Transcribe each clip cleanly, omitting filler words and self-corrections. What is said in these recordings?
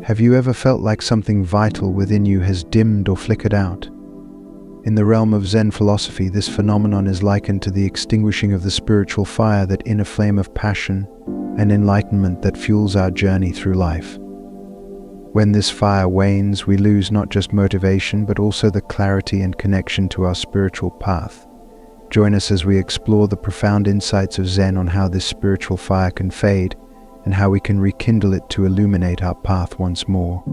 Have you ever felt like something vital within you has dimmed or flickered out? In the realm of Zen philosophy, this phenomenon is likened to the extinguishing of the spiritual fire, that inner flame of passion and enlightenment that fuels our journey through life. When this fire wanes, we lose not just motivation, but also the clarity and connection to our spiritual path. Join us as we explore the profound insights of Zen on how this spiritual fire can fade and how we can rekindle it to illuminate our path once more.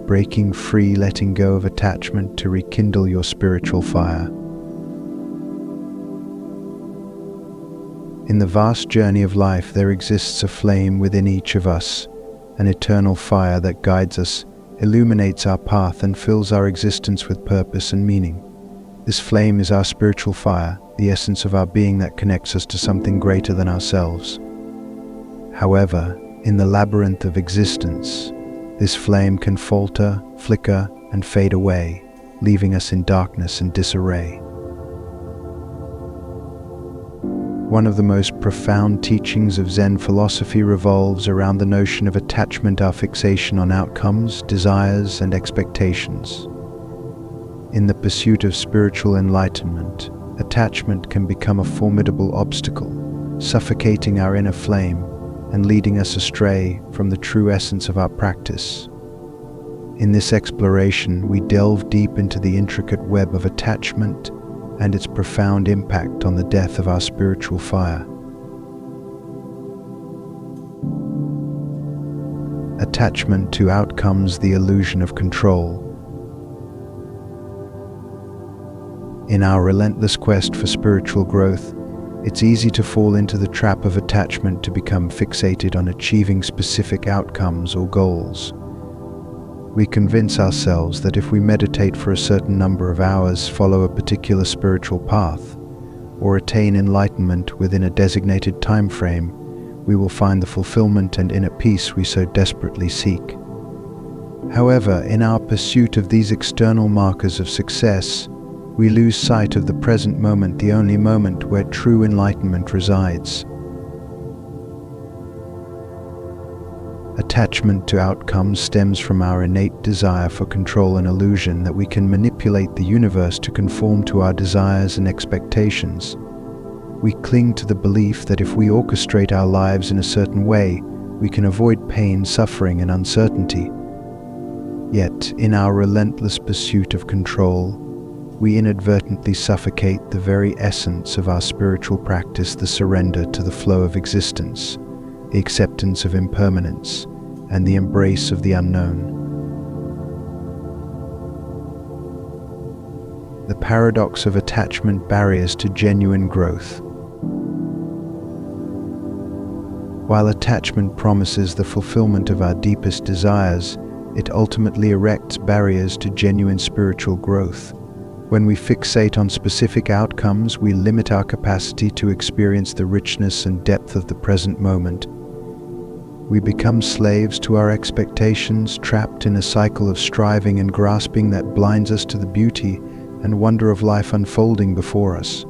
Breaking free, letting go of attachment to rekindle your spiritual fire. In the vast journey of life, there exists a flame within each of us, an eternal fire that guides us, illuminates our path, and fills our existence with purpose and meaning. This flame is our spiritual fire, the essence of our being that connects us to something greater than ourselves. However, in the labyrinth of existence, this flame can falter, flicker, and fade away, leaving us in darkness and disarray. One of the most profound teachings of Zen philosophy revolves around the notion of attachment, our fixation on outcomes, desires, and expectations. In the pursuit of spiritual enlightenment, attachment can become a formidable obstacle, suffocating our inner flame and leading us astray from the true essence of our practice. In this exploration, we delve deep into the intricate web of attachment and its profound impact on the death of our spiritual fire. Attachment to outcomes, the illusion of control. In our relentless quest for spiritual growth, it's easy to fall into the trap of attachment, to become fixated on achieving specific outcomes or goals. We convince ourselves that if we meditate for a certain number of hours, follow a particular spiritual path, or attain enlightenment within a designated time frame, we will find the fulfillment and inner peace we so desperately seek. However, in our pursuit of these external markers of success, we lose sight of the present moment, the only moment where true enlightenment resides. Attachment to outcomes stems from our innate desire for control, an illusion that we can manipulate the universe to conform to our desires and expectations. We cling to the belief that if we orchestrate our lives in a certain way, we can avoid pain, suffering, and uncertainty. Yet, in our relentless pursuit of control, we inadvertently suffocate the very essence of our spiritual practice, the surrender to the flow of existence, the acceptance of impermanence, and the embrace of the unknown. The paradox of attachment, barriers to genuine growth. While attachment promises the fulfillment of our deepest desires, it ultimately erects barriers to genuine spiritual growth. When we fixate on specific outcomes, we limit our capacity to experience the richness and depth of the present moment. We become slaves to our expectations, trapped in a cycle of striving and grasping that blinds us to the beauty and wonder of life unfolding before us.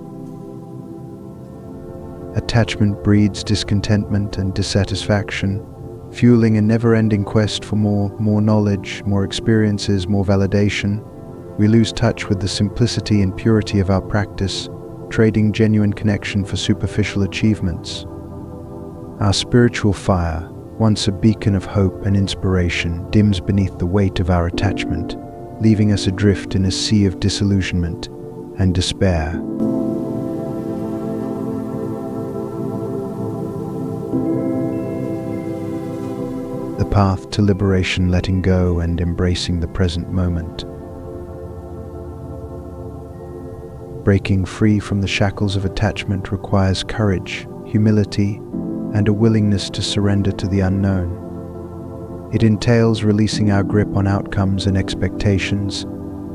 Attachment breeds discontentment and dissatisfaction, fueling a never-ending quest for more knowledge, more experiences, more validation. We lose touch with the simplicity and purity of our practice, trading genuine connection for superficial achievements. Our spiritual fire, once a beacon of hope and inspiration, dims beneath the weight of our attachment, leaving us adrift in a sea of disillusionment and despair. The path to liberation, letting go and embracing the present moment. Breaking free from the shackles of attachment requires courage, humility, and a willingness to surrender to the unknown. It entails releasing our grip on outcomes and expectations,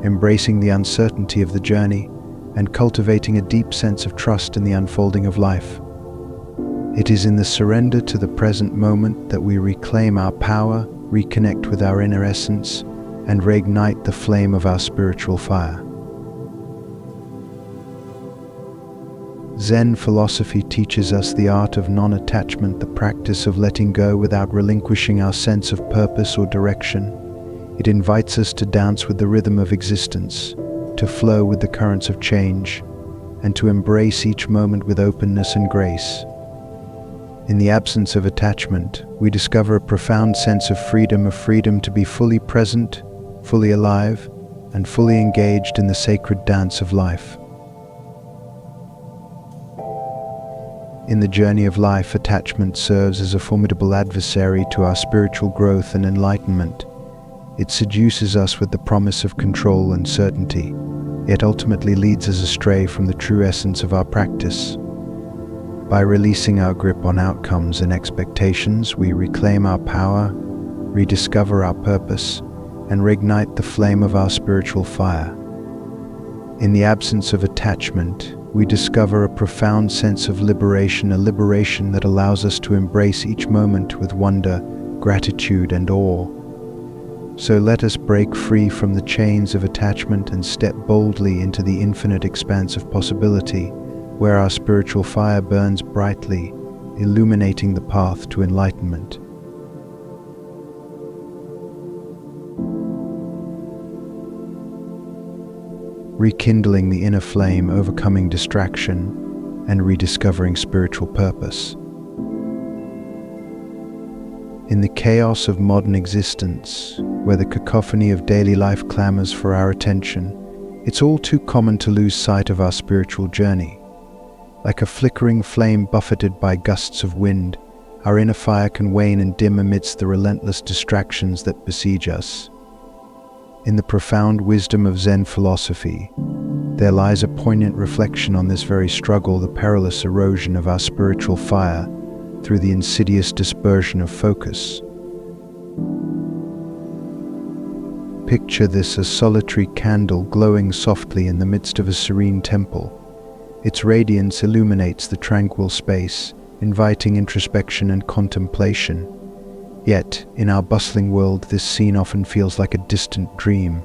embracing the uncertainty of the journey, and cultivating a deep sense of trust in the unfolding of life. It is in the surrender to the present moment that we reclaim our power, reconnect with our inner essence, and reignite the flame of our spiritual fire. Zen philosophy teaches us the art of non-attachment, the practice of letting go without relinquishing our sense of purpose or direction. It invites us to dance with the rhythm of existence, to flow with the currents of change, and to embrace each moment with openness and grace. In the absence of attachment, we discover a profound sense of freedom to be fully present, fully alive, and fully engaged in the sacred dance of life. In the journey of life, attachment serves as a formidable adversary to our spiritual growth and enlightenment. It seduces us with the promise of control and certainty, yet ultimately leads us astray from the true essence of our practice. By releasing our grip on outcomes and expectations, we reclaim our power, rediscover our purpose, and reignite the flame of our spiritual fire. In the absence of attachment, we discover a profound sense of liberation, a liberation that allows us to embrace each moment with wonder, gratitude, and awe. So let us break free from the chains of attachment and step boldly into the infinite expanse of possibility, where our spiritual fire burns brightly, illuminating the path to enlightenment. Rekindling the inner flame, overcoming distraction, and rediscovering spiritual purpose. In the chaos of modern existence, where the cacophony of daily life clamors for our attention, it's all too common to lose sight of our spiritual journey. Like a flickering flame buffeted by gusts of wind, our inner fire can wane and dim amidst the relentless distractions that besiege us. In the profound wisdom of Zen philosophy, there lies a poignant reflection on this very struggle, the perilous erosion of our spiritual fire through the insidious dispersion of focus. Picture this: a solitary candle glowing softly in the midst of a serene temple. Its radiance illuminates the tranquil space, inviting introspection and contemplation. Yet, in our bustling world, this scene often feels like a distant dream.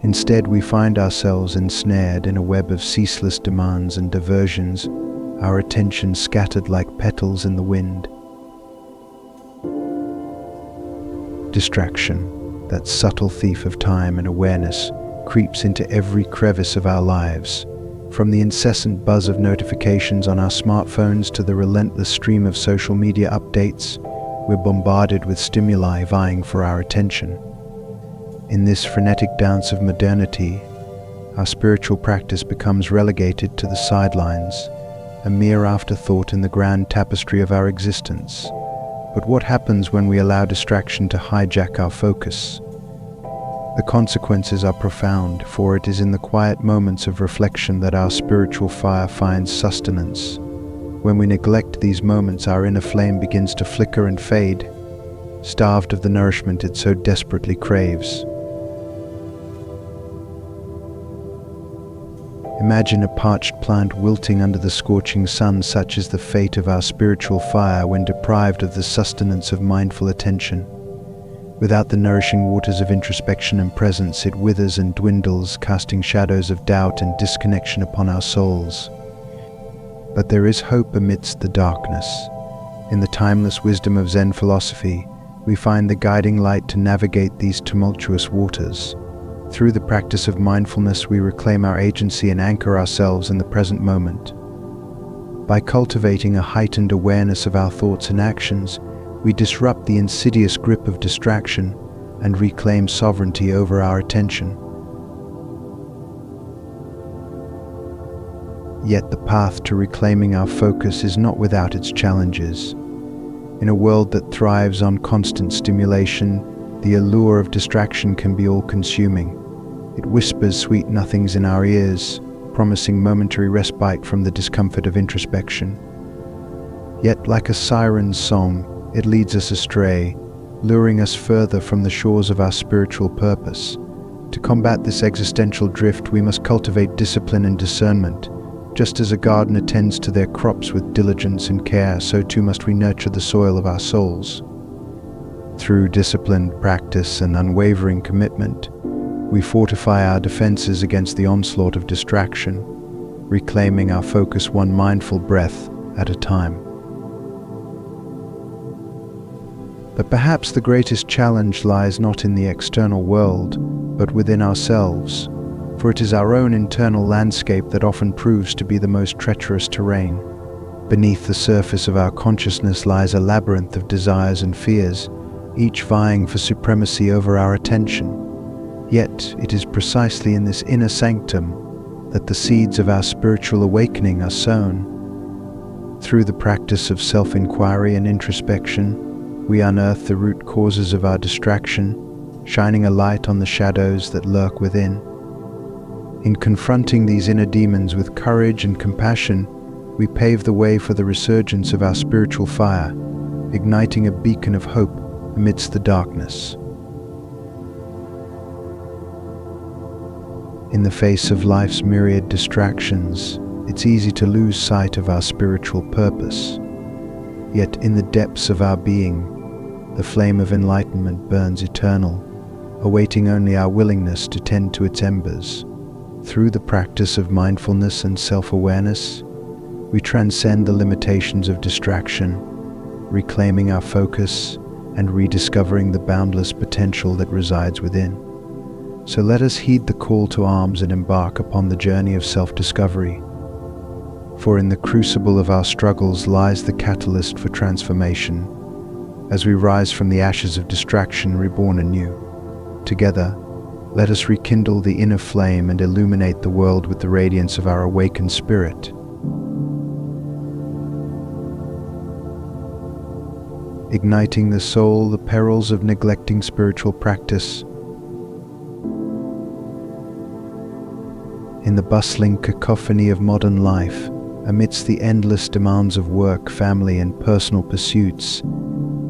Instead, we find ourselves ensnared in a web of ceaseless demands and diversions, our attention scattered like petals in the wind. Distraction, that subtle thief of time and awareness, creeps into every crevice of our lives. From the incessant buzz of notifications on our smartphones to the relentless stream of social media updates, we're bombarded with stimuli vying for our attention. In this frenetic dance of modernity, our spiritual practice becomes relegated to the sidelines, a mere afterthought in the grand tapestry of our existence. But what happens when we allow distraction to hijack our focus? The consequences are profound, for it is in the quiet moments of reflection that our spiritual fire finds sustenance. When we neglect these moments, our inner flame begins to flicker and fade, starved of the nourishment it so desperately craves. Imagine a parched plant wilting under the scorching sun. Such is the fate of our spiritual fire when deprived of the sustenance of mindful attention. Without the nourishing waters of introspection and presence, it withers and dwindles, casting shadows of doubt and disconnection upon our souls. But there is hope amidst the darkness. In the timeless wisdom of Zen philosophy, we find the guiding light to navigate these tumultuous waters. Through the practice of mindfulness, we reclaim our agency and anchor ourselves in the present moment. By cultivating a heightened awareness of our thoughts and actions, we disrupt the insidious grip of distraction and reclaim sovereignty over our attention. Yet the path to reclaiming our focus is not without its challenges. In a world that thrives on constant stimulation, the allure of distraction can be all-consuming. It whispers sweet nothings in our ears, promising momentary respite from the discomfort of introspection. Yet, like a siren's song, it leads us astray, luring us further from the shores of our spiritual purpose. To combat this existential drift, we must cultivate discipline and discernment. Just as a gardener tends to their crops with diligence and care, so too must we nurture the soil of our souls. Through disciplined practice and unwavering commitment, we fortify our defenses against the onslaught of distraction. reclaiming our focus one mindful breath at a time. But perhaps the greatest challenge lies not in the external world, but within ourselves, for it is our own internal landscape that often proves to be the most treacherous terrain. Beneath the surface of our consciousness lies a labyrinth of desires and fears, each vying for supremacy over our attention. Yet it is precisely in this inner sanctum that the seeds of our spiritual awakening are sown. Through the practice of self-inquiry and introspection, we unearth the root causes of our distraction, shining a light on the shadows that lurk within. In confronting these inner demons with courage and compassion, we pave the way for the resurgence of our spiritual fire, igniting a beacon of hope amidst the darkness. In the face of life's myriad distractions, it's easy to lose sight of our spiritual purpose. Yet in the depths of our being, the flame of enlightenment burns eternal, awaiting only our willingness to tend to its embers. Through the practice of mindfulness and self-awareness, we transcend the limitations of distraction, reclaiming our focus and rediscovering the boundless potential that resides within. So let us heed the call to arms and embark upon the journey of self-discovery. For in the crucible of our struggles lies the catalyst for transformation, as we rise from the ashes of distraction reborn anew. Together, let us rekindle the inner flame and illuminate the world with the radiance of our awakened spirit. Igniting the soul, the perils of neglecting spiritual practice. In the bustling cacophony of modern life, amidst the endless demands of work, family, and personal pursuits,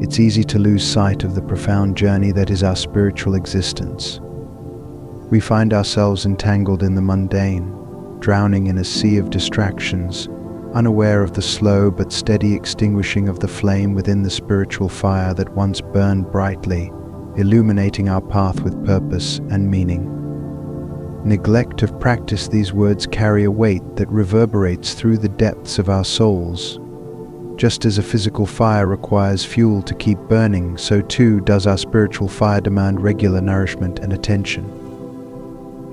it's easy to lose sight of the profound journey that is our spiritual existence. We find ourselves entangled in the mundane, drowning in a sea of distractions, unaware of the slow but steady extinguishing of the flame within the spiritual fire that once burned brightly, illuminating our path with purpose and meaning. Neglect of practice, these words carry a weight that reverberates through the depths of our souls. Just as a physical fire requires fuel to keep burning, so too does our spiritual fire demand regular nourishment and attention.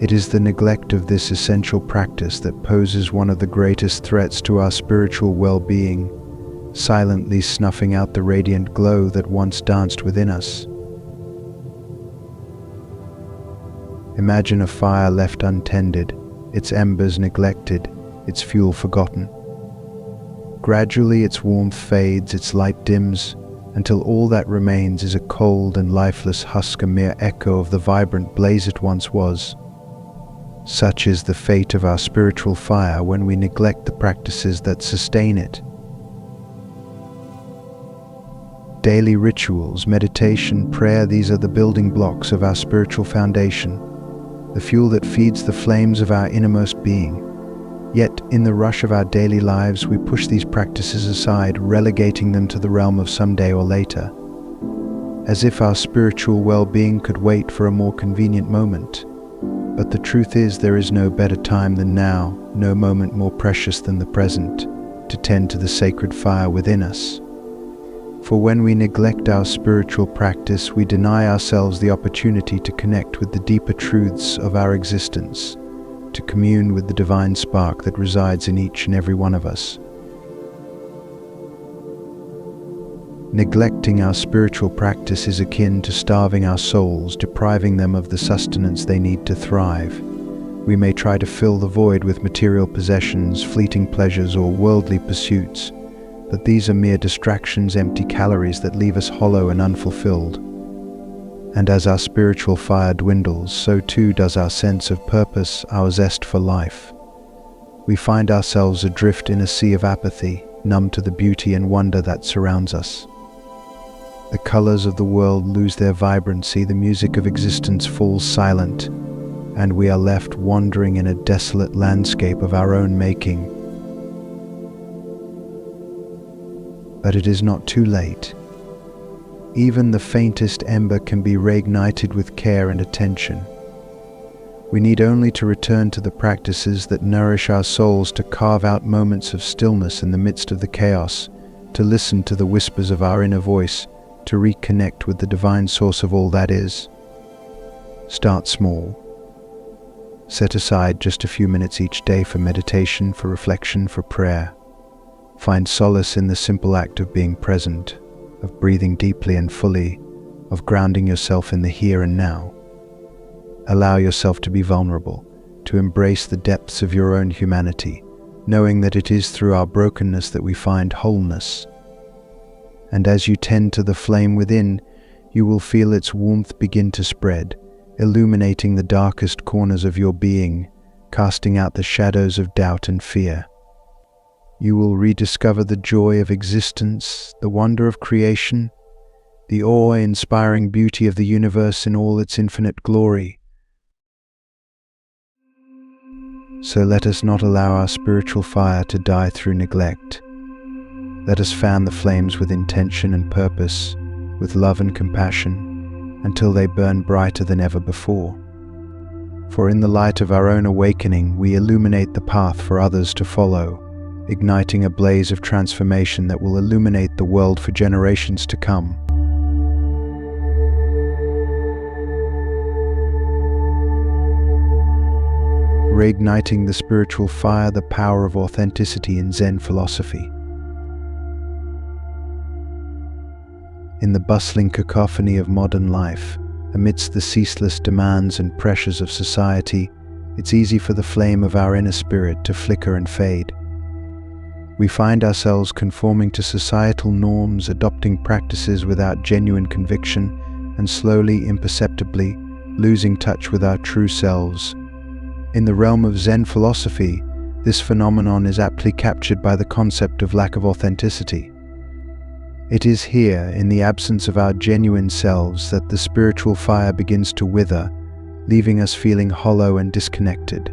It is the neglect of this essential practice that poses one of the greatest threats to our spiritual well-being, silently snuffing out the radiant glow that once danced within us. Imagine a fire left untended, its embers neglected, its fuel forgotten. Gradually its warmth fades, its light dims, until all that remains is a cold and lifeless husk, a mere echo of the vibrant blaze it once was. Such is the fate of our spiritual fire when we neglect the practices that sustain it. Daily rituals, meditation, prayer, these are the building blocks of our spiritual foundation, the fuel that feeds the flames of our innermost being. Yet, in the rush of our daily lives, we push these practices aside, relegating them to the realm of someday or later, as if our spiritual well-being could wait for a more convenient moment. But the truth is, there is no better time than now, no moment more precious than the present, to tend to the sacred fire within us. For when we neglect our spiritual practice, we deny ourselves the opportunity to connect with the deeper truths of our existence, to commune with the divine spark that resides in each and every one of us. Neglecting our spiritual practice is akin to starving our souls, depriving them of the sustenance they need to thrive. We may try to fill the void with material possessions, fleeting pleasures, or worldly pursuits, but these are mere distractions, empty calories that leave us hollow and unfulfilled. And as our spiritual fire dwindles, so too does our sense of purpose, our zest for life. We find ourselves adrift in a sea of apathy, numb to the beauty and wonder that surrounds us. The colors of the world lose their vibrancy, the music of existence falls silent, and we are left wandering in a desolate landscape of our own making. But it is not too late. Even the faintest ember can be reignited with care and attention. We need only to return to the practices that nourish our souls, to carve out moments of stillness in the midst of the chaos, to listen to the whispers of our inner voice, to reconnect with the divine source of all that is. Start small. Set aside just a few minutes each day for meditation, for reflection, for prayer. Find solace in the simple act of being present, of breathing deeply and fully, of grounding yourself in the here and now. Allow yourself to be vulnerable, to embrace the depths of your own humanity, knowing that it is through our brokenness that we find wholeness. And as you tend to the flame within, you will feel its warmth begin to spread, illuminating the darkest corners of your being, casting out the shadows of doubt and fear. You will rediscover the joy of existence, the wonder of creation, the awe-inspiring beauty of the universe in all its infinite glory. So let us not allow our spiritual fire to die through neglect. Let us fan the flames with intention and purpose, with love and compassion, until they burn brighter than ever before. For in the light of our own awakening, we illuminate the path for others to follow, igniting a blaze of transformation that will illuminate the world for generations to come. Reigniting the spiritual fire, the power of authenticity in Zen philosophy. In the bustling cacophony of modern life, amidst the ceaseless demands and pressures of society, it's easy for the flame of our inner spirit to flicker and fade. We find ourselves conforming to societal norms, adopting practices without genuine conviction, and slowly, imperceptibly, losing touch with our true selves. In the realm of Zen philosophy, this phenomenon is aptly captured by the concept of lack of authenticity. It is here, in the absence of our genuine selves, that the spiritual fire begins to wither, leaving us feeling hollow and disconnected.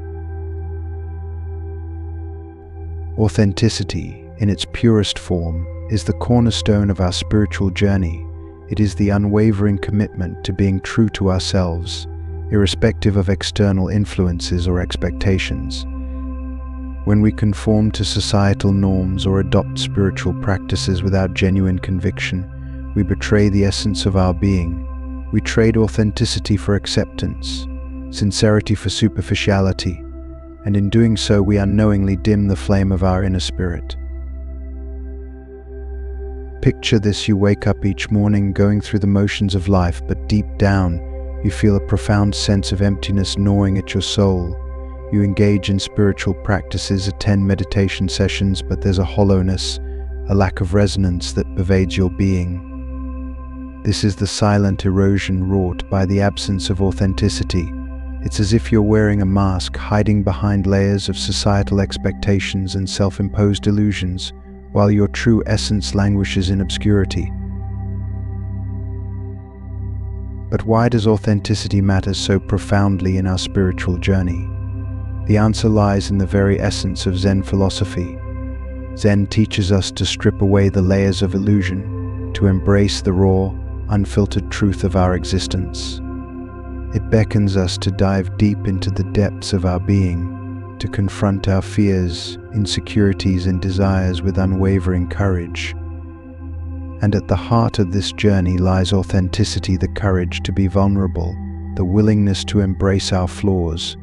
Authenticity, in its purest form, is the cornerstone of our spiritual journey. It is the unwavering commitment to being true to ourselves, irrespective of external influences or expectations. When we conform to societal norms or adopt spiritual practices without genuine conviction, we betray the essence of our being. We trade authenticity for acceptance, sincerity for superficiality, and in doing so we unknowingly dim the flame of our inner spirit. Picture this: you wake up each morning going through the motions of life, but deep down you feel a profound sense of emptiness gnawing at your soul. You engage in spiritual practices, attend meditation sessions, but there's a hollowness, a lack of resonance that pervades your being. This is the silent erosion wrought by the absence of authenticity. It's as if you're wearing a mask, hiding behind layers of societal expectations and self-imposed illusions, while your true essence languishes in obscurity. But why does authenticity matter so profoundly in our spiritual journey? The answer lies in the very essence of Zen philosophy. Zen teaches us to strip away the layers of illusion, to embrace the raw, unfiltered truth of our existence. It beckons us to dive deep into the depths of our being, to confront our fears, insecurities, and desires with unwavering courage. And at the heart of this journey lies authenticity, the courage to be vulnerable, the willingness to embrace our flaws,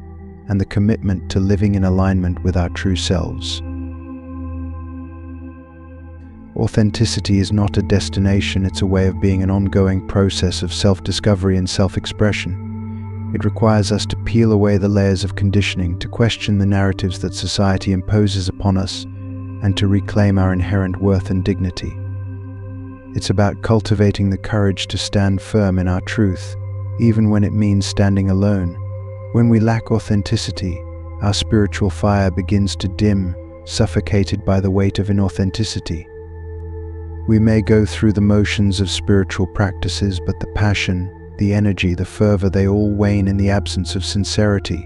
and the commitment to living in alignment with our true selves. Authenticity is not a destination, it's a way of being, an ongoing process of self-discovery and self-expression. It requires us to peel away the layers of conditioning, to question the narratives that society imposes upon us, and to reclaim our inherent worth and dignity. It's about cultivating the courage to stand firm in our truth, even when it means standing alone. When we lack authenticity, our spiritual fire begins to dim, suffocated by the weight of inauthenticity. We may go through the motions of spiritual practices, but the passion, the energy, the fervor, they all wane in the absence of sincerity.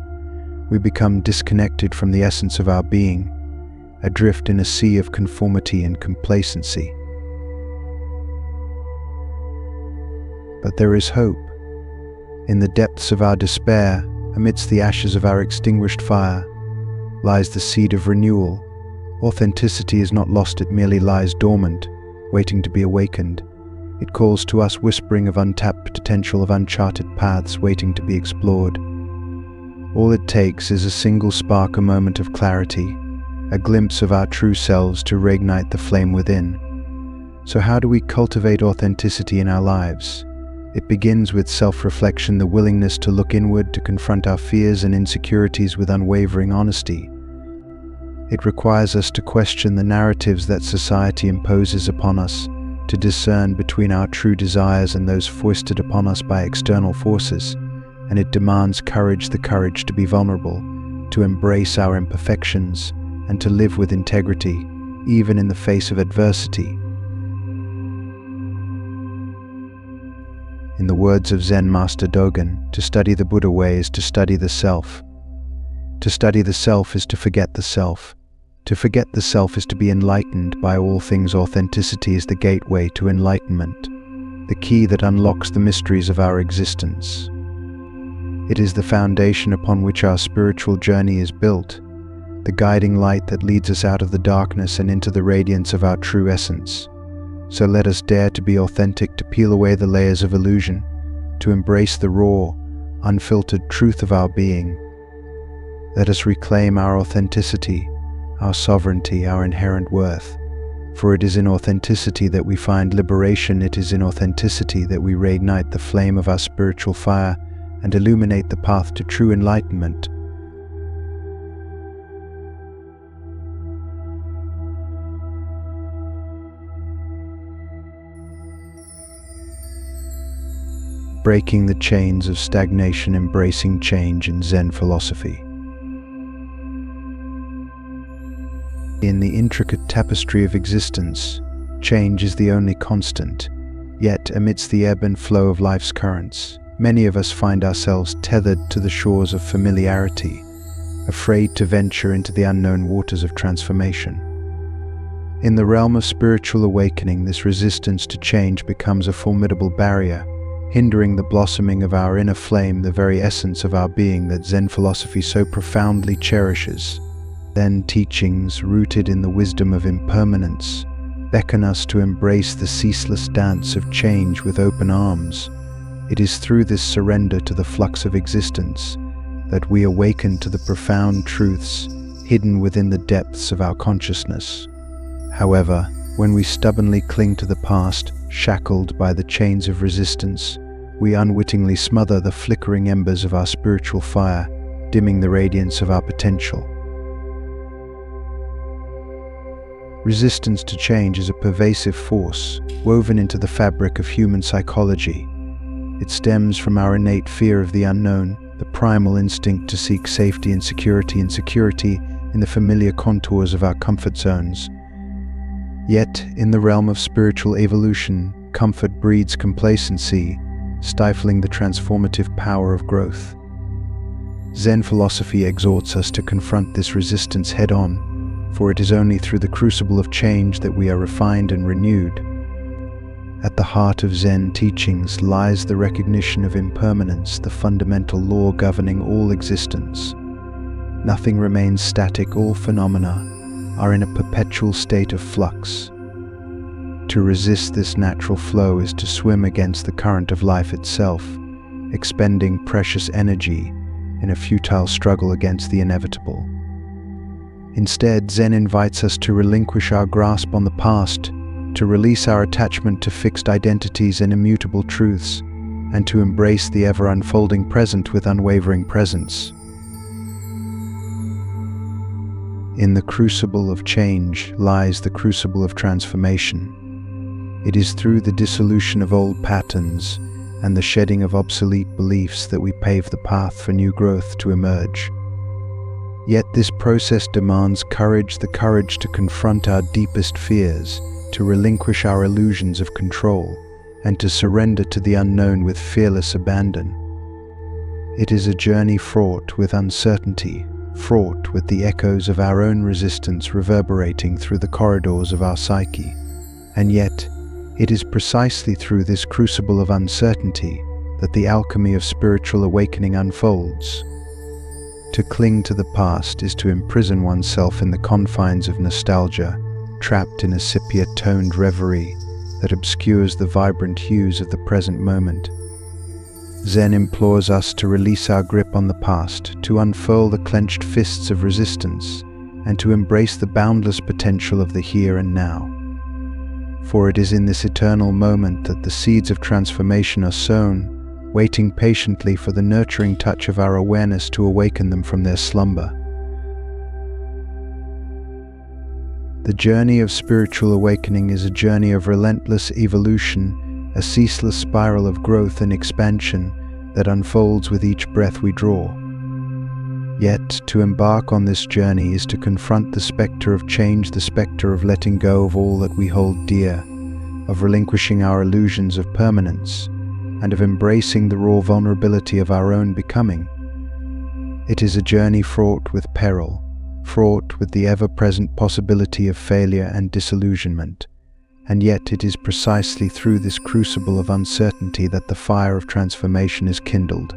We become disconnected from the essence of our being, adrift in a sea of conformity and complacency. But there is hope. In the depths of our despair, Amidst the ashes of our extinguished fire lies the seed of renewal. Authenticity is not lost, it merely lies dormant, waiting to be awakened. It calls to us, whispering of untapped potential, of uncharted paths waiting to be explored. All it takes is a single spark, a moment of clarity, a glimpse of our true selves to reignite the flame within. So how do we cultivate authenticity in our lives? It begins with self-reflection, the willingness to look inward, to confront our fears and insecurities with unwavering honesty. It requires us to question the narratives that society imposes upon us, to discern between our true desires and those foisted upon us by external forces. And it demands courage, the courage to be vulnerable, to embrace our imperfections, and to live with integrity, even in the face of adversity. In the words of Zen Master Dogen, to study the Buddha way is to study the self. To study the self is to forget the self. To forget the self is to be enlightened by all things. Authenticity is the gateway to enlightenment, the key that unlocks the mysteries of our existence. It is the foundation upon which our spiritual journey is built, the guiding light that leads us out of the darkness and into the radiance of our true essence. So let us dare to be authentic, to peel away the layers of illusion, to embrace the raw, unfiltered truth of our being. Let us reclaim our authenticity, our sovereignty, our inherent worth. For it is in authenticity that we find liberation. It is in authenticity that we reignite the flame of our spiritual fire and illuminate the path to true enlightenment. Breaking the chains of stagnation, embracing change in Zen philosophy. In the intricate tapestry of existence, change is the only constant. Yet, amidst the ebb and flow of life's currents, many of us find ourselves tethered to the shores of familiarity, afraid to venture into the unknown waters of transformation. In the realm of spiritual awakening, this resistance to change becomes a formidable barrier, hindering the blossoming of our inner flame, the very essence of our being that Zen philosophy so profoundly cherishes. Zen teachings, rooted in the wisdom of impermanence, beckon us to embrace the ceaseless dance of change with open arms. It is through this surrender to the flux of existence that we awaken to the profound truths hidden within the depths of our consciousness. However, when we stubbornly cling to the past, shackled by the chains of resistance, we unwittingly smother the flickering embers of our spiritual fire, dimming the radiance of our potential. Resistance to change is a pervasive force woven into the fabric of human psychology. It stems from our innate fear of the unknown, the primal instinct to seek safety and security in the familiar contours of our comfort zones. Yet, in the realm of spiritual evolution, comfort breeds complacency, stifling the transformative power of growth. Zen philosophy exhorts us to confront this resistance head-on, for it is only through the crucible of change that we are refined and renewed. At the heart of Zen teachings lies the recognition of impermanence, the fundamental law governing all existence. Nothing remains static, all phenomena are in a perpetual state of flux. To resist this natural flow is to swim against the current of life itself, expending precious energy in a futile struggle against the inevitable. Instead, Zen invites us to relinquish our grasp on the past, to release our attachment to fixed identities and immutable truths, and to embrace the ever-unfolding present with unwavering presence. In the crucible of change lies the crucible of transformation. It is through the dissolution of old patterns and the shedding of obsolete beliefs that we pave the path for new growth to emerge. Yet this process demands courage, the courage to confront our deepest fears, to relinquish our illusions of control, and to surrender to the unknown with fearless abandon. It is a journey fraught with uncertainty, fraught with the echoes of our own resistance reverberating through the corridors of our psyche. And yet, it is precisely through this crucible of uncertainty that the alchemy of spiritual awakening unfolds. To cling to the past is to imprison oneself in the confines of nostalgia, trapped in a sepia-toned reverie that obscures the vibrant hues of the present moment. Zen implores us to release our grip on the past, to unfurl the clenched fists of resistance, and to embrace the boundless potential of the here and now. For it is in this eternal moment that the seeds of transformation are sown, waiting patiently for the nurturing touch of our awareness to awaken them from their slumber. The journey of spiritual awakening is a journey of relentless evolution, a ceaseless spiral of growth and expansion that unfolds with each breath we draw. Yet, to embark on this journey is to confront the specter of change, the specter of letting go of all that we hold dear, of relinquishing our illusions of permanence, and of embracing the raw vulnerability of our own becoming. It is a journey fraught with peril, fraught with the ever-present possibility of failure and disillusionment, and yet it is precisely through this crucible of uncertainty that the fire of transformation is kindled.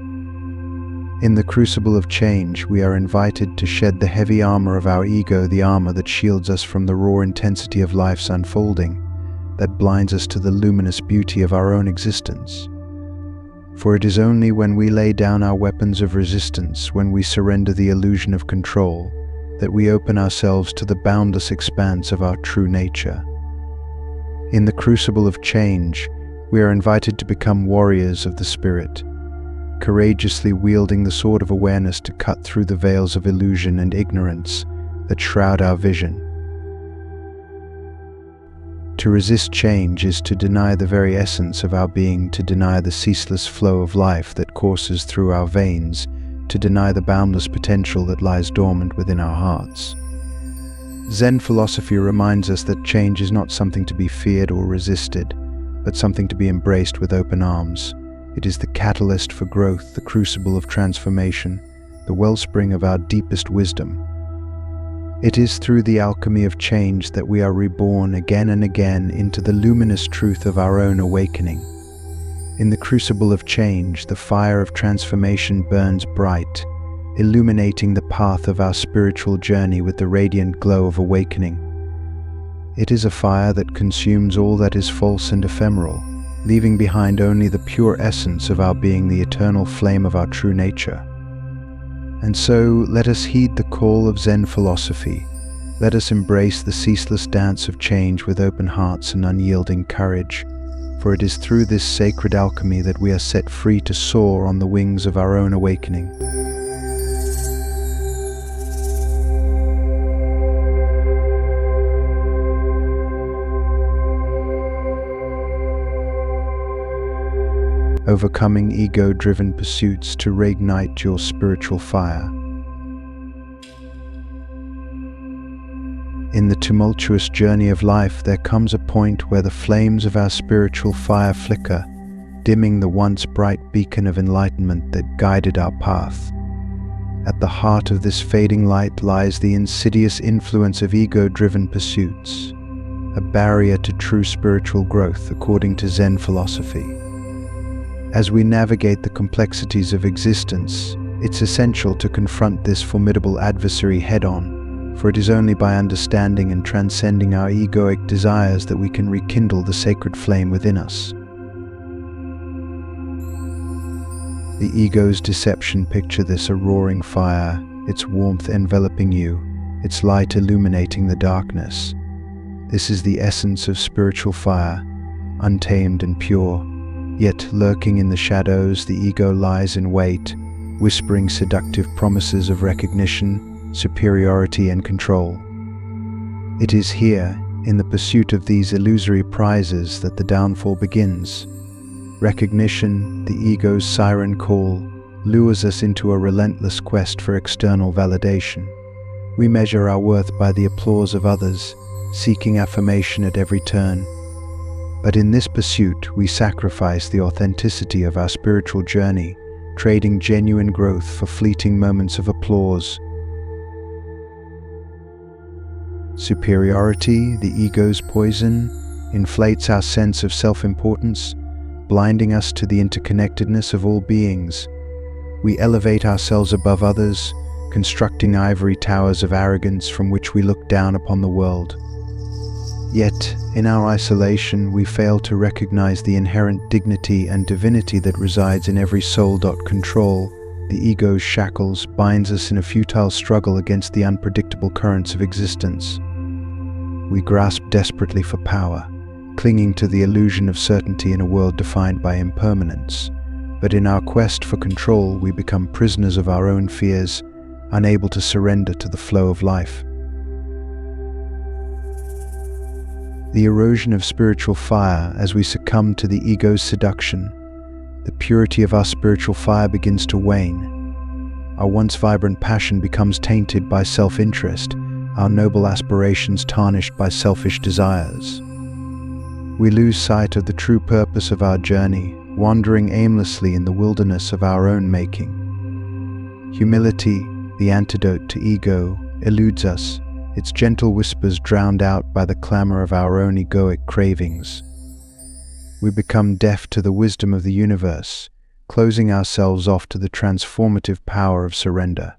In the crucible of change, we are invited to shed the heavy armor of our ego, the armor that shields us from the raw intensity of life's unfolding, that blinds us to the luminous beauty of our own existence. For it is only when we lay down our weapons of resistance, when we surrender the illusion of control, that we open ourselves to the boundless expanse of our true nature. In the crucible of change, we are invited to become warriors of the spirit, courageously wielding the sword of awareness to cut through the veils of illusion and ignorance that shroud our vision. To resist change is to deny the very essence of our being, to deny the ceaseless flow of life that courses through our veins, to deny the boundless potential that lies dormant within our hearts. Zen philosophy reminds us that change is not something to be feared or resisted, but something to be embraced with open arms. It is the catalyst for growth, the crucible of transformation, the wellspring of our deepest wisdom. It is through the alchemy of change that we are reborn again and again into the luminous truth of our own awakening. In the crucible of change, the fire of transformation burns bright, illuminating the path of our spiritual journey with the radiant glow of awakening. It is a fire that consumes all that is false and ephemeral, leaving behind only the pure essence of our being, the eternal flame of our true nature. And so, let us heed the call of Zen philosophy. Let us embrace the ceaseless dance of change with open hearts and unyielding courage, for it is through this sacred alchemy that we are set free to soar on the wings of our own awakening. Overcoming ego-driven pursuits to reignite your spiritual fire. In the tumultuous journey of life, there comes a point where the flames of our spiritual fire flicker, dimming the once bright beacon of enlightenment that guided our path. At the heart of this fading light lies the insidious influence of ego-driven pursuits, a barrier to true spiritual growth according to Zen philosophy. As we navigate the complexities of existence, it's essential to confront this formidable adversary head-on, for it is only by understanding and transcending our egoic desires that we can rekindle the sacred flame within us. The ego's deception, picture this: a roaring fire, its warmth enveloping you, its light illuminating the darkness. This is the essence of spiritual fire, untamed and pure. Yet lurking in the shadows, the ego lies in wait, whispering seductive promises of recognition, superiority, and control. It is here, in the pursuit of these illusory prizes, that the downfall begins. Recognition, the ego's siren call, lures us into a relentless quest for external validation. We measure our worth by the applause of others, seeking affirmation at every turn. But in this pursuit, we sacrifice the authenticity of our spiritual journey, trading genuine growth for fleeting moments of applause. Superiority, the ego's poison, inflates our sense of self-importance, blinding us to the interconnectedness of all beings. We elevate ourselves above others, constructing ivory towers of arrogance from which we look down upon the world. Yet, in our isolation, we fail to recognize the inherent dignity and divinity that resides in every soul. Control, the ego's shackles, binds us in a futile struggle against the unpredictable currents of existence. We grasp desperately for power, clinging to the illusion of certainty in a world defined by impermanence. But in our quest for control, we become prisoners of our own fears, unable to surrender to the flow of life. The erosion of spiritual fire as we succumb to the ego's seduction. The purity of our spiritual fire begins to wane. Our once vibrant passion becomes tainted by self-interest, our noble aspirations tarnished by selfish desires. We lose sight of the true purpose of our journey, wandering aimlessly in the wilderness of our own making. Humility, the antidote to ego, eludes us, its gentle whispers drowned out by the clamor of our own egoic cravings. We become deaf to the wisdom of the universe, closing ourselves off to the transformative power of surrender.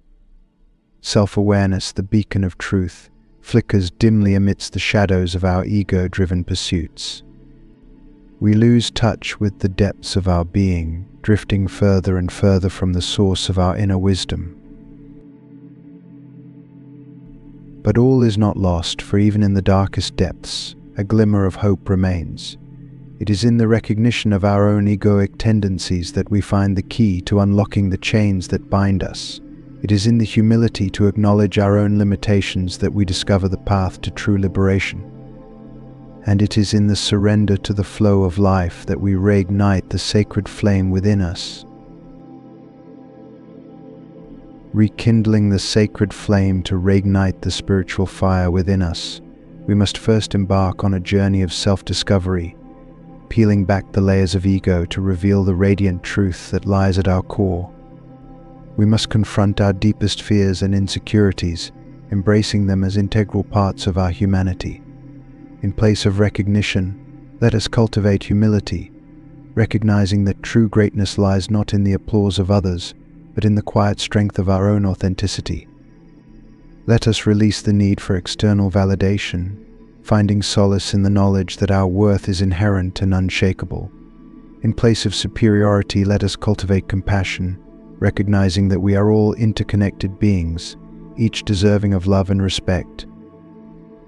Self-awareness, the beacon of truth, flickers dimly amidst the shadows of our ego-driven pursuits. We lose touch with the depths of our being, drifting further and further from the source of our inner wisdom. But all is not lost, for even in the darkest depths, a glimmer of hope remains. It is in the recognition of our own egoic tendencies that we find the key to unlocking the chains that bind us. It is in the humility to acknowledge our own limitations that we discover the path to true liberation. And it is in the surrender to the flow of life that we reignite the sacred flame within us. Rekindling the sacred flame to reignite the spiritual fire within us, we must first embark on a journey of self-discovery, peeling back the layers of ego to reveal the radiant truth that lies at our core. We must confront our deepest fears and insecurities, embracing them as integral parts of our humanity. In place of recognition, let us cultivate humility, recognizing that true greatness lies not in the applause of others, but in the quiet strength of our own authenticity. Let us release the need for external validation, finding solace in the knowledge that our worth is inherent and unshakable. In place of superiority, let us cultivate compassion, recognizing that we are all interconnected beings, each deserving of love and respect.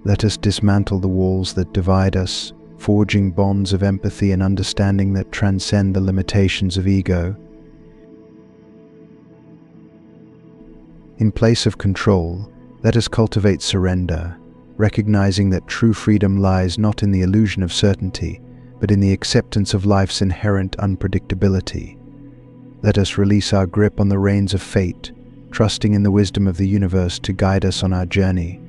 Let us dismantle the walls that divide us, forging bonds of empathy and understanding that transcend the limitations of ego. In place of control, let us cultivate surrender, recognizing that true freedom lies not in the illusion of certainty, but in the acceptance of life's inherent unpredictability. Let us release our grip on the reins of fate, trusting in the wisdom of the universe to guide us on our journey.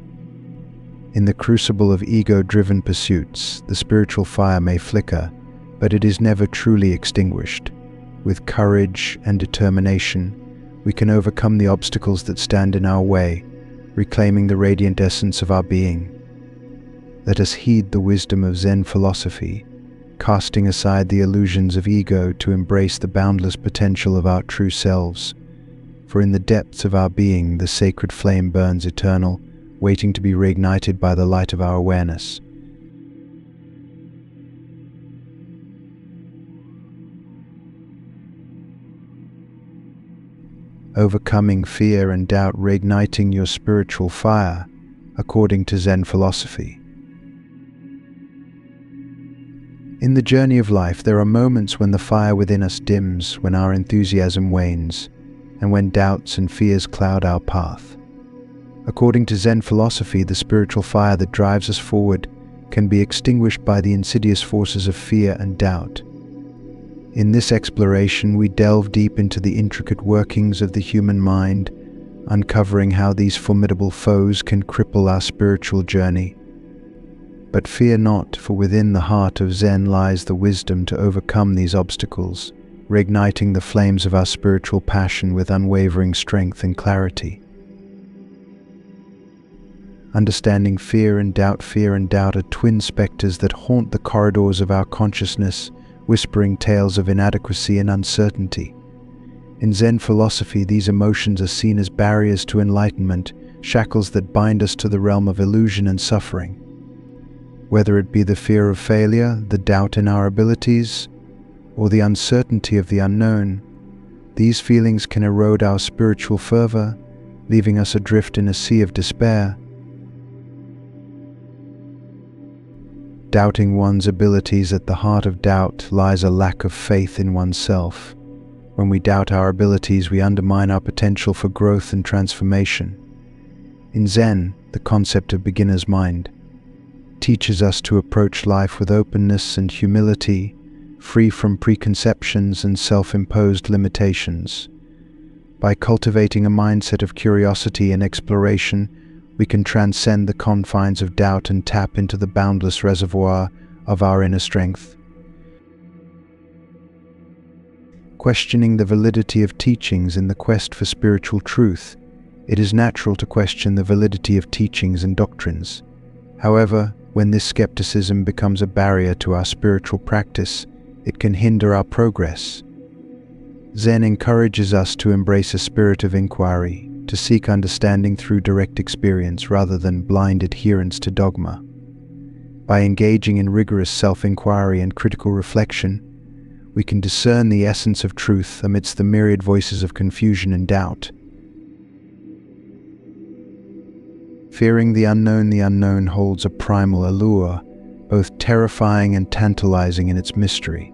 In the crucible of ego-driven pursuits, the spiritual fire may flicker, but it is never truly extinguished. With courage and determination, we can overcome the obstacles that stand in our way, reclaiming the radiant essence of our being. Let us heed the wisdom of Zen philosophy, casting aside the illusions of ego to embrace the boundless potential of our true selves. For in the depths of our being, the sacred flame burns eternal, waiting to be reignited by the light of our awareness. Overcoming fear and doubt, reigniting your spiritual fire, according to Zen philosophy. In the journey of life, there are moments when the fire within us dims, when our enthusiasm wanes, and when doubts and fears cloud our path. According to Zen philosophy, the spiritual fire that drives us forward can be extinguished by the insidious forces of fear and doubt. In this exploration, we delve deep into the intricate workings of the human mind, uncovering how these formidable foes can cripple our spiritual journey. But fear not, for within the heart of Zen lies the wisdom to overcome these obstacles, reigniting the flames of our spiritual passion with unwavering strength and clarity. Understanding fear and doubt are twin specters that haunt the corridors of our consciousness, whispering tales of inadequacy and uncertainty. In Zen philosophy, these emotions are seen as barriers to enlightenment, shackles that bind us to the realm of illusion and suffering. Whether it be the fear of failure, the doubt in our abilities, or the uncertainty of the unknown, these feelings can erode our spiritual fervor, leaving us adrift in a sea of despair. Doubting one's abilities. At the heart of doubt lies a lack of faith in oneself. When we doubt our abilities, we undermine our potential for growth and transformation. In Zen, the concept of beginner's mind teaches us to approach life with openness and humility, free from preconceptions and self-imposed limitations. By cultivating a mindset of curiosity and exploration, we can transcend the confines of doubt and tap into the boundless reservoir of our inner strength. Questioning the validity of teachings. In the quest for spiritual truth, it is natural to question the validity of teachings and doctrines. However, when this skepticism becomes a barrier to our spiritual practice, it can hinder our progress. Zen encourages us to embrace a spirit of inquiry, to seek understanding through direct experience rather than blind adherence to dogma. By engaging in rigorous self-inquiry and critical reflection, we can discern the essence of truth amidst the myriad voices of confusion and doubt. Fearing the unknown holds a primal allure, both terrifying and tantalizing in its mystery.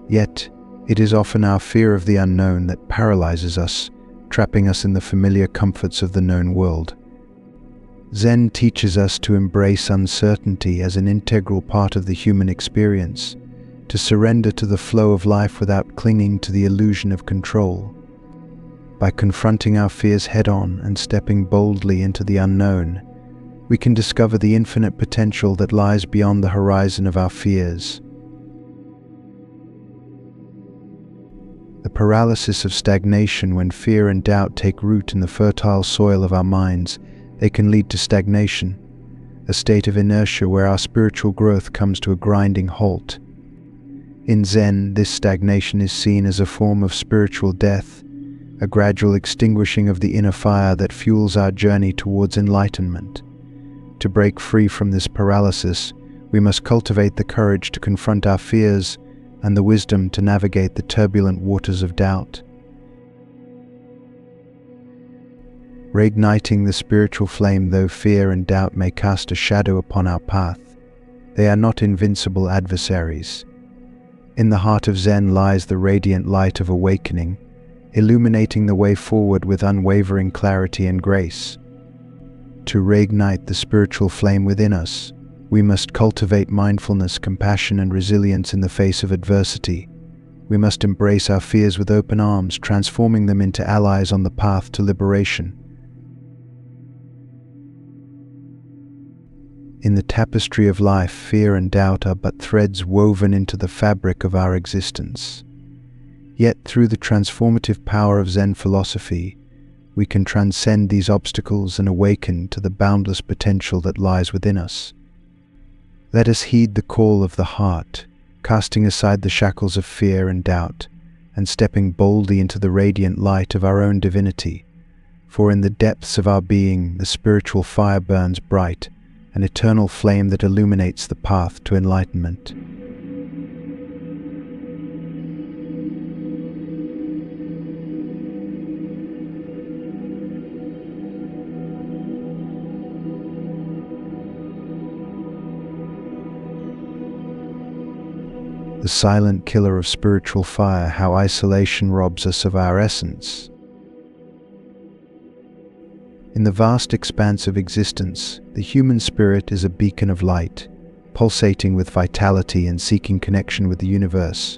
Yet, it is often our fear of the unknown that paralyzes us, trapping us in the familiar comforts of the known world. Zen teaches us to embrace uncertainty as an integral part of the human experience, to surrender to the flow of life without clinging to the illusion of control. By confronting our fears head-on and stepping boldly into the unknown, we can discover the infinite potential that lies beyond the horizon of our fears. The paralysis of stagnation. When fear and doubt take root in the fertile soil of our minds, they can lead to stagnation, a state of inertia where our spiritual growth comes to a grinding halt. In Zen, this stagnation is seen as a form of spiritual death, a gradual extinguishing of the inner fire that fuels our journey towards enlightenment. To break free from this paralysis, we must cultivate the courage to confront our fears and the wisdom to navigate the turbulent waters of doubt. Reigniting the spiritual flame. Though fear and doubt may cast a shadow upon our path, they are not invincible adversaries. In the heart of Zen lies the radiant light of awakening, illuminating the way forward with unwavering clarity and grace. To reignite the spiritual flame within us, we must cultivate mindfulness, compassion, and resilience in the face of adversity. We must embrace our fears with open arms, transforming them into allies on the path to liberation. In the tapestry of life, fear and doubt are but threads woven into the fabric of our existence. Yet, through the transformative power of Zen philosophy, we can transcend these obstacles and awaken to the boundless potential that lies within us. Let us heed the call of the heart, casting aside the shackles of fear and doubt, and stepping boldly into the radiant light of our own divinity. For in the depths of our being, the spiritual fire burns bright, an eternal flame that illuminates the path to enlightenment. The silent killer of spiritual fire. How isolation robs us of our essence. In the vast expanse of existence, the human spirit is a beacon of light, pulsating with vitality and seeking connection with the universe.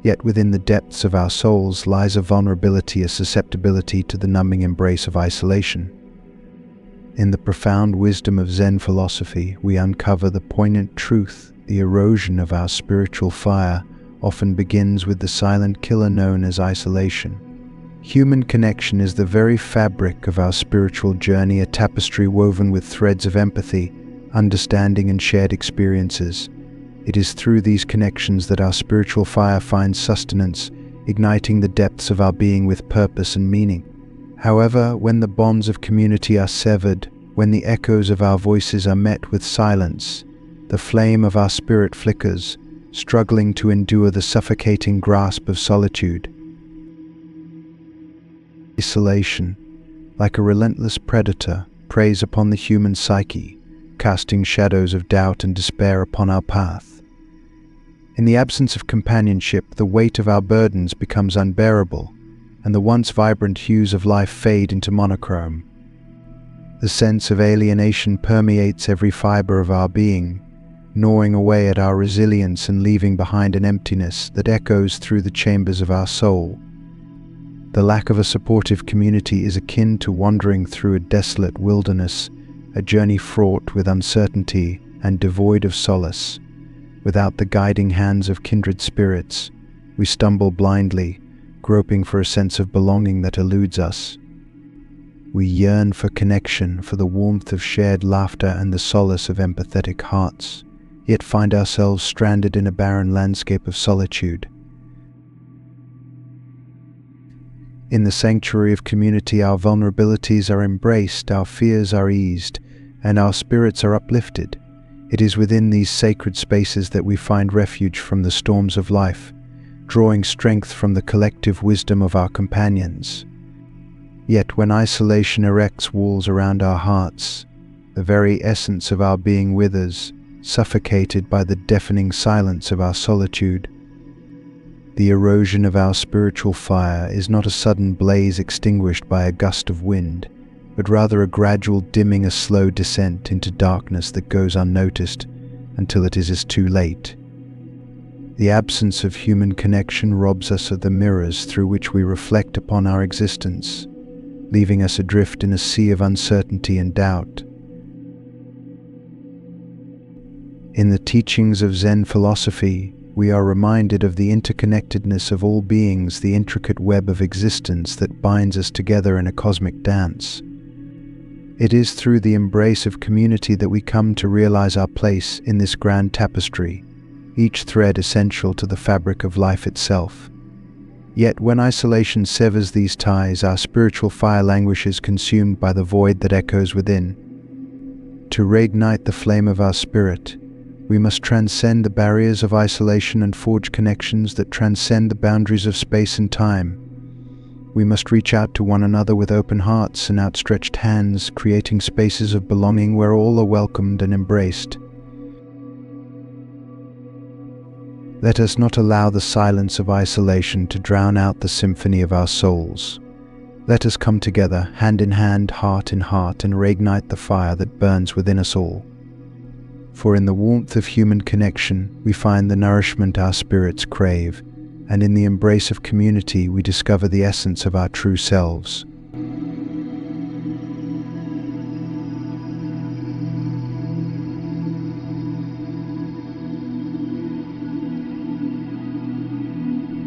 Yet within the depths of our souls lies a vulnerability, a susceptibility to the numbing embrace of isolation. In the profound wisdom of Zen philosophy, we uncover the poignant truth. The erosion of our spiritual fire often begins with the silent killer known as isolation. Human connection is the very fabric of our spiritual journey, a tapestry woven with threads of empathy, understanding, and shared experiences. It is through these connections that our spiritual fire finds sustenance, igniting the depths of our being with purpose and meaning. However, when the bonds of community are severed, when the echoes of our voices are met with silence, the flame of our spirit flickers, struggling to endure the suffocating grasp of solitude. Isolation, like a relentless predator, preys upon the human psyche, casting shadows of doubt and despair upon our path. In the absence of companionship, the weight of our burdens becomes unbearable, and the once vibrant hues of life fade into monochrome. The sense of alienation permeates every fiber of our being, gnawing away at our resilience and leaving behind an emptiness that echoes through the chambers of our soul. The lack of a supportive community is akin to wandering through a desolate wilderness, a journey fraught with uncertainty and devoid of solace. Without the guiding hands of kindred spirits, we stumble blindly, groping for a sense of belonging that eludes us. We yearn for connection, for the warmth of shared laughter and the solace of empathetic hearts, yet find ourselves stranded in a barren landscape of solitude. In the sanctuary of community, our vulnerabilities are embraced, our fears are eased, and our spirits are uplifted. It is within these sacred spaces that we find refuge from the storms of life, drawing strength from the collective wisdom of our companions. Yet when isolation erects walls around our hearts, the very essence of our being withers, suffocated by the deafening silence of our solitude. The erosion of our spiritual fire is not a sudden blaze extinguished by a gust of wind, but rather a gradual dimming, a slow descent into darkness that goes unnoticed until it is too late. The absence of human connection robs us of the mirrors through which we reflect upon our existence, leaving us adrift in a sea of uncertainty and doubt. In the teachings of Zen philosophy, we are reminded of the interconnectedness of all beings, the intricate web of existence that binds us together in a cosmic dance. It is through the embrace of community that we come to realize our place in this grand tapestry, each thread essential to the fabric of life itself. Yet when isolation severs these ties, our spiritual fire languishes, consumed by the void that echoes within. To reignite the flame of our spirit, we must transcend the barriers of isolation and forge connections that transcend the boundaries of space and time. We must reach out to one another with open hearts and outstretched hands, creating spaces of belonging where all are welcomed and embraced. Let us not allow the silence of isolation to drown out the symphony of our souls. Let us come together, hand in hand, heart in heart, and reignite the fire that burns within us all. For in the warmth of human connection, we find the nourishment our spirits crave, and in the embrace of community, we discover the essence of our true selves.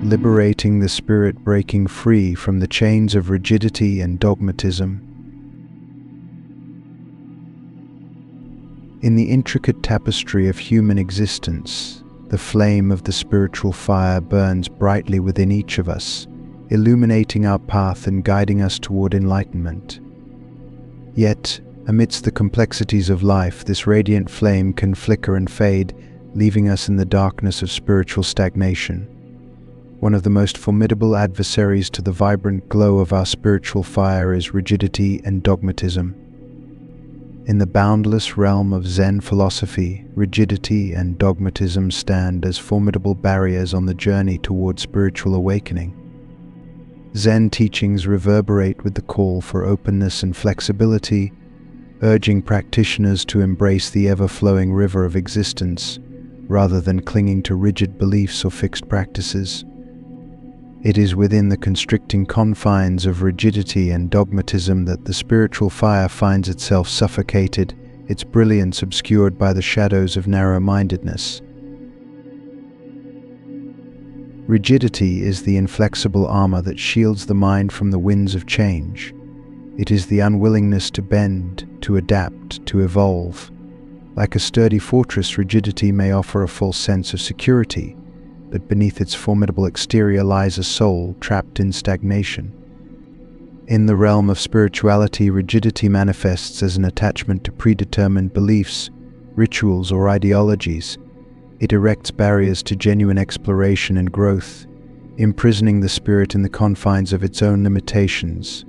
Liberating the spirit, breaking free from the chains of rigidity and dogmatism. In the intricate tapestry of human existence, the flame of the spiritual fire burns brightly within each of us, illuminating our path and guiding us toward enlightenment. Yet, amidst the complexities of life, this radiant flame can flicker and fade, leaving us in the darkness of spiritual stagnation. One of the most formidable adversaries to the vibrant glow of our spiritual fire is rigidity and dogmatism. In the boundless realm of Zen philosophy, rigidity and dogmatism stand as formidable barriers on the journey toward spiritual awakening. Zen teachings reverberate with the call for openness and flexibility, urging practitioners to embrace the ever-flowing river of existence rather than clinging to rigid beliefs or fixed practices. It is within the constricting confines of rigidity and dogmatism that the spiritual fire finds itself suffocated, its brilliance obscured by the shadows of narrow-mindedness. Rigidity is the inflexible armor that shields the mind from the winds of change. It is the unwillingness to bend, to adapt, to evolve. Like a sturdy fortress, rigidity may offer a false sense of security, but beneath its formidable exterior lies a soul trapped in stagnation. In the realm of spirituality, rigidity manifests as an attachment to predetermined beliefs, rituals, or ideologies. It erects barriers to genuine exploration and growth, imprisoning the spirit in the confines of its own limitations.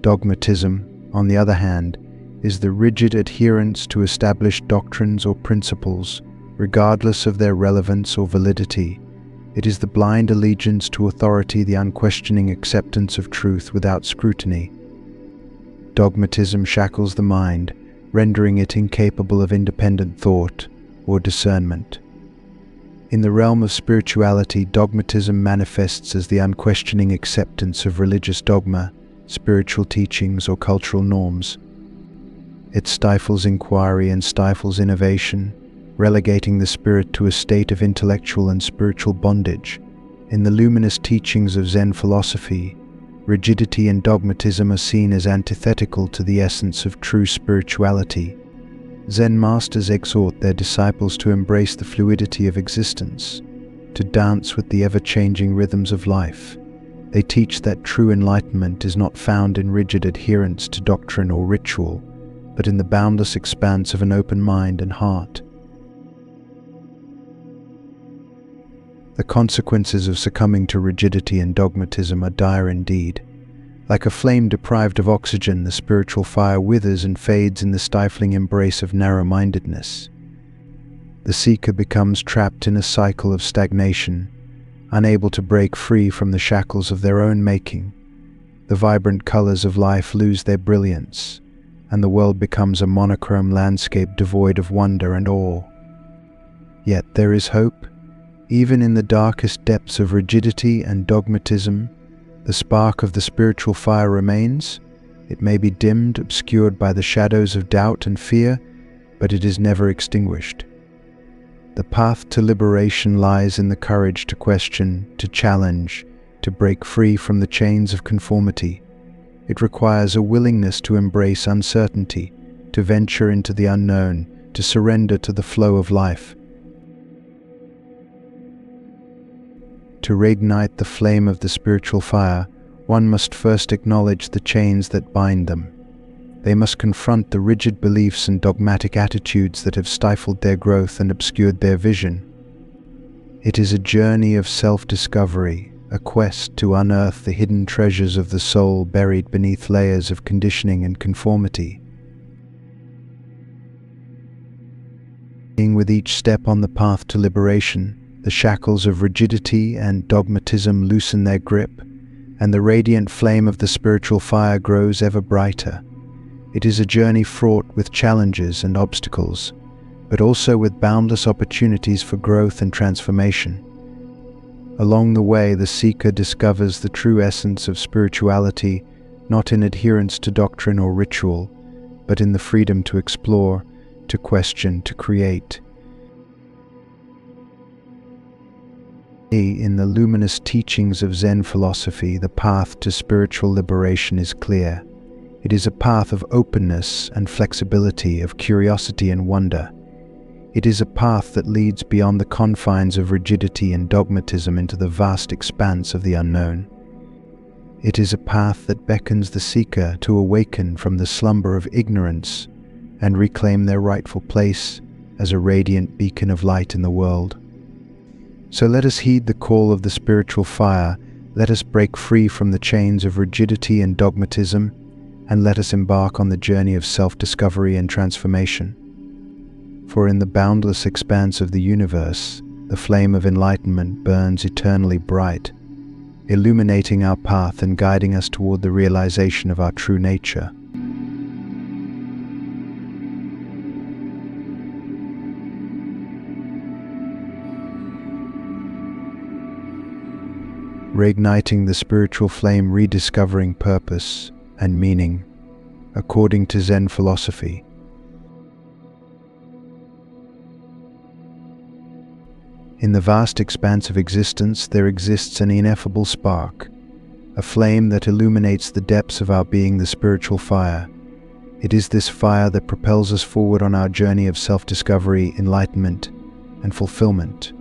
Dogmatism, on the other hand, is the rigid adherence to established doctrines or principles, regardless of their relevance or validity. It is the blind allegiance to authority, the unquestioning acceptance of truth without scrutiny. Dogmatism shackles the mind, rendering it incapable of independent thought or discernment. In the realm of spirituality, dogmatism manifests as the unquestioning acceptance of religious dogma, spiritual teachings, or cultural norms. It stifles inquiry and stifles innovation, relegating the spirit to a state of intellectual and spiritual bondage. In the luminous teachings of Zen philosophy, rigidity and dogmatism are seen as antithetical to the essence of true spirituality. Zen masters exhort their disciples to embrace the fluidity of existence, to dance with the ever-changing rhythms of life. They teach that true enlightenment is not found in rigid adherence to doctrine or ritual, but in the boundless expanse of an open mind and heart. The consequences of succumbing to rigidity and dogmatism are dire indeed. Like a flame deprived of oxygen, the spiritual fire withers and fades in the stifling embrace of narrow-mindedness. The seeker becomes trapped in a cycle of stagnation, unable to break free from the shackles of their own making. The vibrant colors of life lose their brilliance, and the world becomes a monochrome landscape devoid of wonder and awe. Yet there is hope. Even in the darkest depths of rigidity and dogmatism, the spark of the spiritual fire remains. It may be dimmed, obscured by the shadows of doubt and fear, but it is never extinguished. The path to liberation lies in the courage to question, to challenge, to break free from the chains of conformity. It requires a willingness to embrace uncertainty, to venture into the unknown, to surrender to the flow of life. To reignite the flame of the spiritual fire, one must first acknowledge the chains that bind them. They must confront the rigid beliefs and dogmatic attitudes that have stifled their growth and obscured their vision. It is a journey of self-discovery, a quest to unearth the hidden treasures of the soul buried beneath layers of conditioning and conformity. With each step on the path to liberation, the shackles of rigidity and dogmatism loosen their grip, and the radiant flame of the spiritual fire grows ever brighter. It is a journey fraught with challenges and obstacles, but also with boundless opportunities for growth and transformation. Along the way, the seeker discovers the true essence of spirituality, not in adherence to doctrine or ritual, but in the freedom to explore, to question, to create. In the luminous teachings of Zen philosophy, the path to spiritual liberation is clear. It is a path of openness and flexibility, of curiosity and wonder. It is a path that leads beyond the confines of rigidity and dogmatism into the vast expanse of the unknown. It is a path that beckons the seeker to awaken from the slumber of ignorance and reclaim their rightful place as a radiant beacon of light in the world. So let us heed the call of the spiritual fire, let us break free from the chains of rigidity and dogmatism, and let us embark on the journey of self-discovery and transformation. For in the boundless expanse of the universe, the flame of enlightenment burns eternally bright, illuminating our path and guiding us toward the realization of our true nature. Reigniting the spiritual flame, rediscovering purpose and meaning, according to Zen philosophy. In the vast expanse of existence, there exists an ineffable spark, a flame that illuminates the depths of our being, the spiritual fire. It is this fire that propels us forward on our journey of self-discovery, enlightenment, and fulfillment.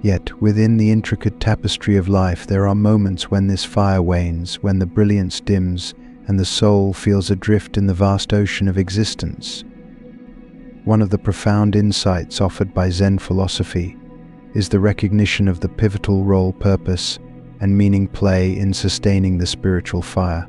Yet, within the intricate tapestry of life, there are moments when this fire wanes, when the brilliance dims, and the soul feels adrift in the vast ocean of existence. One of the profound insights offered by Zen philosophy is the recognition of the pivotal role purpose and meaning play in sustaining the spiritual fire.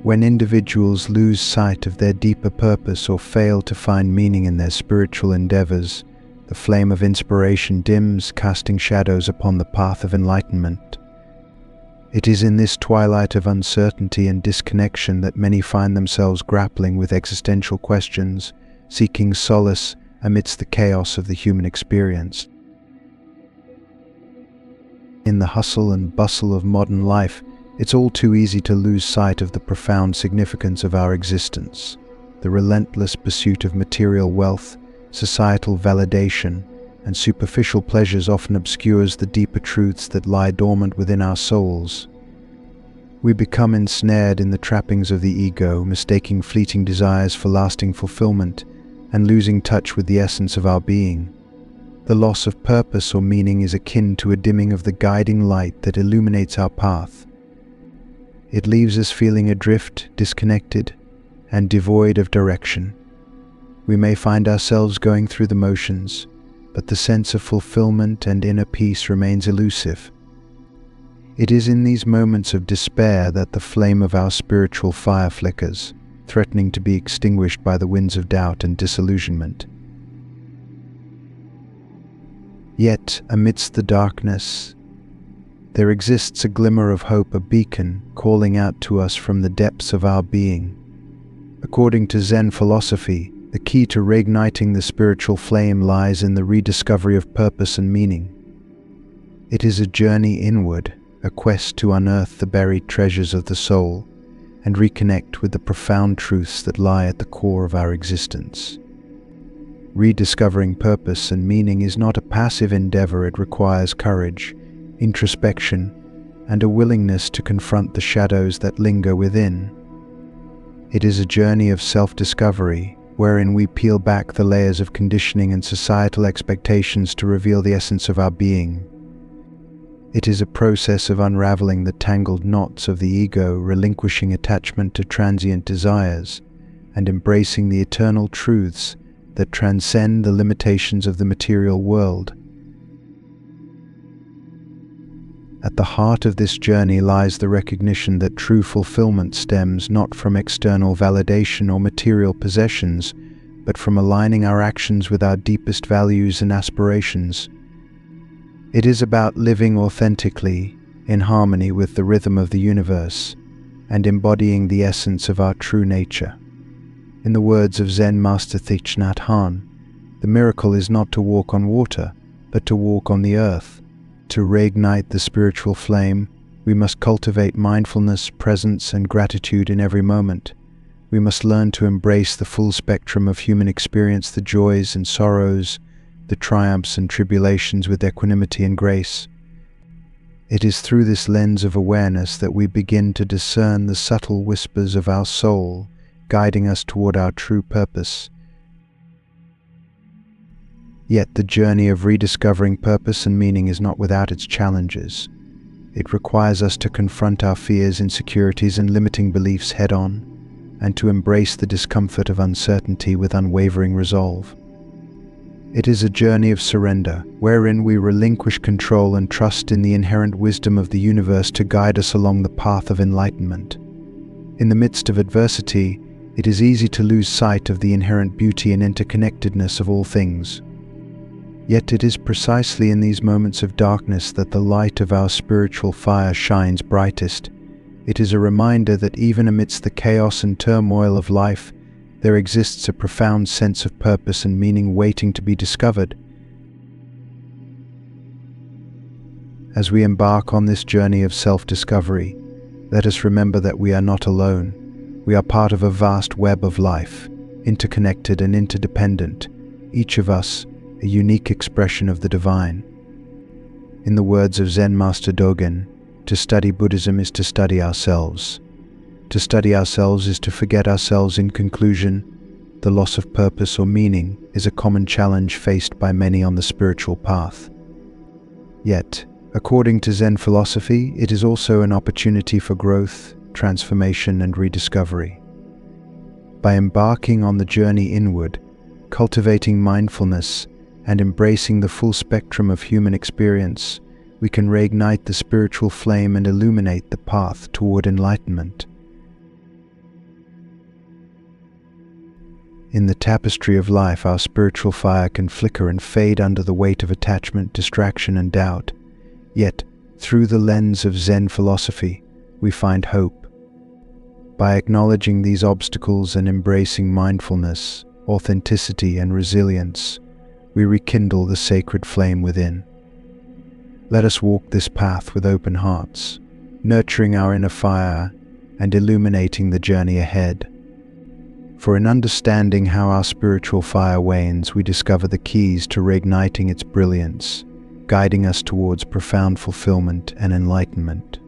When individuals lose sight of their deeper purpose or fail to find meaning in their spiritual endeavors, the flame of inspiration dims, casting shadows upon the path of enlightenment. It is in this twilight of uncertainty and disconnection that many find themselves grappling with existential questions, seeking solace amidst the chaos of the human experience. In the hustle and bustle of modern life, it's all too easy to lose sight of the profound significance of our existence. The relentless pursuit of material wealth, societal validation, and superficial pleasures often obscures the deeper truths that lie dormant within our souls. We become ensnared in the trappings of the ego, mistaking fleeting desires for lasting fulfillment, and losing touch with the essence of our being. The loss of purpose or meaning is akin to a dimming of the guiding light that illuminates our path. It leaves us feeling adrift, disconnected, and devoid of direction. We may find ourselves going through the motions, but the sense of fulfillment and inner peace remains elusive. It is in these moments of despair that the flame of our spiritual fire flickers, threatening to be extinguished by the winds of doubt and disillusionment. Yet, amidst the darkness, there exists a glimmer of hope, a beacon calling out to us from the depths of our being. According to Zen philosophy, the key to reigniting the spiritual flame lies in the rediscovery of purpose and meaning. It is a journey inward, a quest to unearth the buried treasures of the soul and reconnect with the profound truths that lie at the core of our existence. Rediscovering purpose and meaning is not a passive endeavor. It requires courage, introspection, and a willingness to confront the shadows that linger within. It is a journey of self-discovery, wherein we peel back the layers of conditioning and societal expectations to reveal the essence of our being. It is a process of unraveling the tangled knots of the ego, relinquishing attachment to transient desires, and embracing the eternal truths that transcend the limitations of the material world. At the heart of this journey lies the recognition that true fulfillment stems not from external validation or material possessions, but from aligning our actions with our deepest values and aspirations. It is about living authentically, in harmony with the rhythm of the universe, and embodying the essence of our true nature. In the words of Zen Master Thich Nhat Hanh, the miracle is not to walk on water, but to walk on the earth. To reignite the spiritual flame, we must cultivate mindfulness, presence, and gratitude in every moment. We must learn to embrace the full spectrum of human experience, the joys and sorrows, the triumphs and tribulations with equanimity and grace. It is through this lens of awareness that we begin to discern the subtle whispers of our soul, guiding us toward our true purpose. Yet the journey of rediscovering purpose and meaning is not without its challenges. It requires us to confront our fears, insecurities, and limiting beliefs head-on, and to embrace the discomfort of uncertainty with unwavering resolve. It is a journey of surrender, wherein we relinquish control and trust in the inherent wisdom of the universe to guide us along the path of enlightenment. In the midst of adversity, it is easy to lose sight of the inherent beauty and interconnectedness of all things. Yet it is precisely in these moments of darkness that the light of our spiritual fire shines brightest. It is a reminder that even amidst the chaos and turmoil of life, there exists a profound sense of purpose and meaning waiting to be discovered. As we embark on this journey of self-discovery, let us remember that we are not alone. We are part of a vast web of life, interconnected and interdependent, each of us a unique expression of the divine. In the words of Zen Master Dogen, to study Buddhism is to study ourselves. To study ourselves is to forget ourselves. In conclusion, the loss of purpose or meaning is a common challenge faced by many on the spiritual path. Yet, according to Zen philosophy, it is also an opportunity for growth, transformation, and rediscovery. By embarking on the journey inward, cultivating mindfulness, and embracing the full spectrum of human experience, we can reignite the spiritual flame and illuminate the path toward enlightenment. In the tapestry of life, our spiritual fire can flicker and fade under the weight of attachment, distraction, and doubt. Yet, through the lens of Zen philosophy, we find hope. By acknowledging these obstacles and embracing mindfulness, authenticity, and resilience, we rekindle the sacred flame within. Let us walk this path with open hearts, nurturing our inner fire and illuminating the journey ahead. For in understanding how our spiritual fire wanes, we discover the keys to reigniting its brilliance, guiding us towards profound fulfillment and enlightenment.